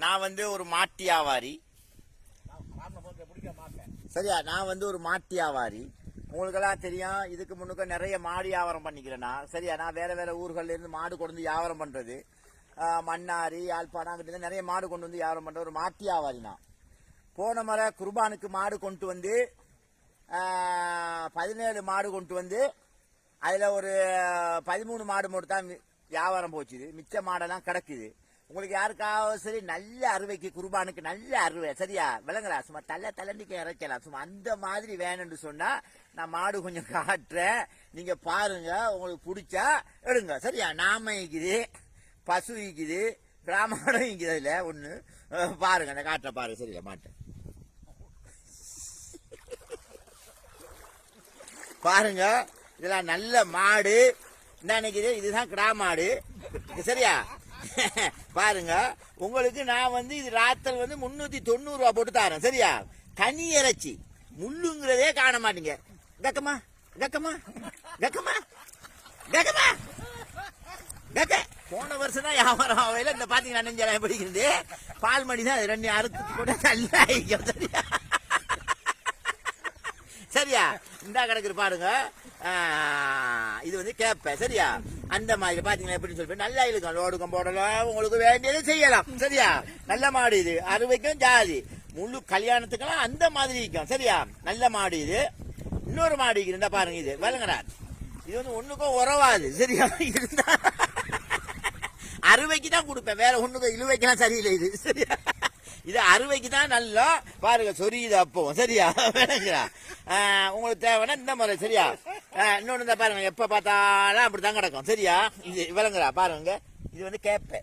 நான் வந்து ஒரு மாட்டு வியாபாரி. சரியா, நான் வந்து ஒரு மாட்டு வியாபாரி. உங்களுக்கெல்லாம் தெரியும், இதுக்கு முன்னுக்க நிறைய மாடு வியாபாரம் பண்ணிக்கிறேன்னா. சரியா, நான் வேற வேற ஊர்கள்ல இருந்து மாடு கொண்டு வந்து வியாபாரம் பண்றது, மன்னாரி யாழ்ப்பாணம் அங்கிட்ட நிறைய மாடு கொண்டு வந்து வியாபாரம் பண்ற ஒரு மாட்டு வியாபாரி நான். போன முறை குர்பானுக்கு மாடு கொண்டு வந்து 17 மாடு கொண்டு வந்து அதுல ஒரு 13 மாடு மட்டும் தான் வியாபாரம் போச்சுது. மிச்ச மாடெல்லாம் கிடக்குது. உங்களுக்கு யாருக்காவது சரி நல்ல அறுவைக்கு குர்பானுக்கு நல்ல அறுவை, சரியா விளங்குறா, சும்மா தள்ளண்டிக்கு இறைக்கலாம், சும்மா அந்த மாதிரி வேணும்னு சொன்னா நான் மாடு கொஞ்சம் காட்டுறேன், நீங்க பாருங்க. உங்களுக்கு பிடிச்சா எடுங்க. சரியா, நாம இருக்குது, பசு இருக்குது, பிராமணம் இருக்குது. அதுல ஒண்ணு பாருங்க, அந்த காட்டுற பாருங்க. சரியா, மாட்டேன் பாருங்க. இதெல்லாம் நல்ல மாடு நினைக்குது. இதுதான் கிடா மாடு. சரியா, பாருங்க. உங்களுக்கு நான் வந்து இது ராத்தல் வந்து 390 ரூபா போட்டு தரேன். சரியா, தனி இறைச்சி, முள்ளுங்கிறதே காண மாட்டீங்க. கக்கமா கக்கமா கக்கமா கக்கமா கக்க. போன வருஷம் தான் வியாபாரம் ஆகையில இந்த பாத்தீங்கன்னா நெஞ்செல்லாம் பிடிக்கிறது பால் மணி தான் 2 அறுத்து கூட நல்லா ஆயிக்கும். சரியா, சரியா, இந்த கிடக்குது பாருங்க. இது வந்து கேப்ப. சரியா, அந்த மாதிரி பாத்தீங்கன்னா எப்படின்னு சொல்லி நல்லா இருக்கும். லோடுக்கம் போடலாம், உங்களுக்கு வேண்டியதை செய்யலாம். சரியா, நல்ல மாடு இது. அறுவைக்கும் ஜாதி, முழு கல்யாணத்துக்கெல்லாம் அந்த மாதிரி இருக்கும். சரியா, நல்ல மாடு இது. இன்னொரு மாடு இருந்தா பாருங்க, இது விளங்குறா. இது வந்து ஒண்ணுக்கும் உறவாது. சரியா, இருந்தா அறுவைக்கு தான் கொடுப்பேன், வேற ஒண்ணுக்கும் இழுவைக்கெல்லாம் சரியில்லை இது. சரியா, இது அறுவைக்கு தான் நல்லா பாருங்க சொரியுது அப்போ. சரியா, உங்களுக்கு தேவைன்னா இந்த மாதிரி. சரியா, இன்னொன்னு தான் பாருங்க, எப்ப பார்த்தாலும் அப்படித்தான் கிடக்கும். சரியா, இது விளங்குறா பாருங்க. இது வந்து கேப்ப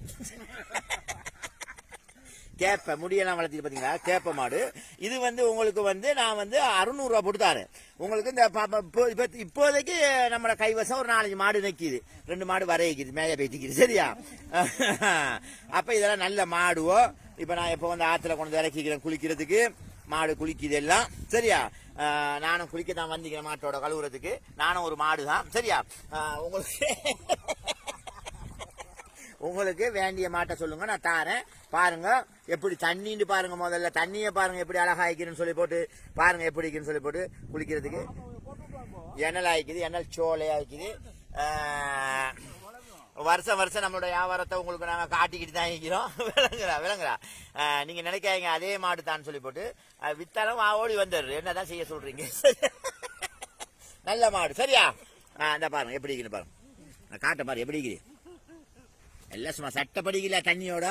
கேப்ப முடியெல்லாம் வளர்த்திட்டு பாத்தீங்களா, கேப்ப மாடு. இது வந்து உங்களுக்கு வந்து நான் வந்து 600 ரூபா போட்டு தரேன். உங்களுக்கு இந்த இப்போதைக்கு நம்மளோட கைவசம் ஒரு 4-5 மாடு நிற்கிது, 2 மாடு வரைக்குது, மேய பேத்திக்குது. சரியா, அப்ப இதெல்லாம் நல்ல மாடுவோ. இப்ப நான் எப்ப வந்து ஆத்துல கொண்டு இறக்கிக்கிறேன் குளிக்கிறதுக்கு, மாடு குளிக்குது எல்லாம். சரியா, நானும் குளிக்க தான் வந்திக்கிறேன் மாட்டோட கழுவுறதுக்கு. நானும் ஒரு மாடு தான். சரியா, உங்களுக்கு வேண்டிய மாட்டை சொல்லுங்க, நான் தாரேன். பாருங்க எப்படி தண்ணின்னு பாருங்க. முதல்ல தண்ணியை பாருங்க எப்படி அழகாய்க்குன்னு சொல்லி போட்டு பாருங்க, எப்படி இருக்குன்னு சொல்லி போட்டு குளிக்கிறதுக்கு. எண்ணல் ஆயிக்குது, எண்ணல் சோலை ஆயிக்குது. வருஷம் வருஷம் நம்மளோட வியாபாரத்தை உங்களுக்கு நாங்க காட்டிக்கிட்டு தான் இருக்கிறோம். விளங்குறா. நீங்க நினைக்காதீங்க அதே மாடு தான் சொல்லி போட்டு வித்தாலும் ஓடி வந்துடுற. என்னதான் செய்ய சொல்றீங்க? நல்ல மாடு. சரியா, இந்த பாருங்க எப்படி இருக்குன்னு பாருங்க, காட்ட பாரு எப்படி இருக்குது. எல்லாம் சும்மா சட்டை படிக்கல தண்ணியோட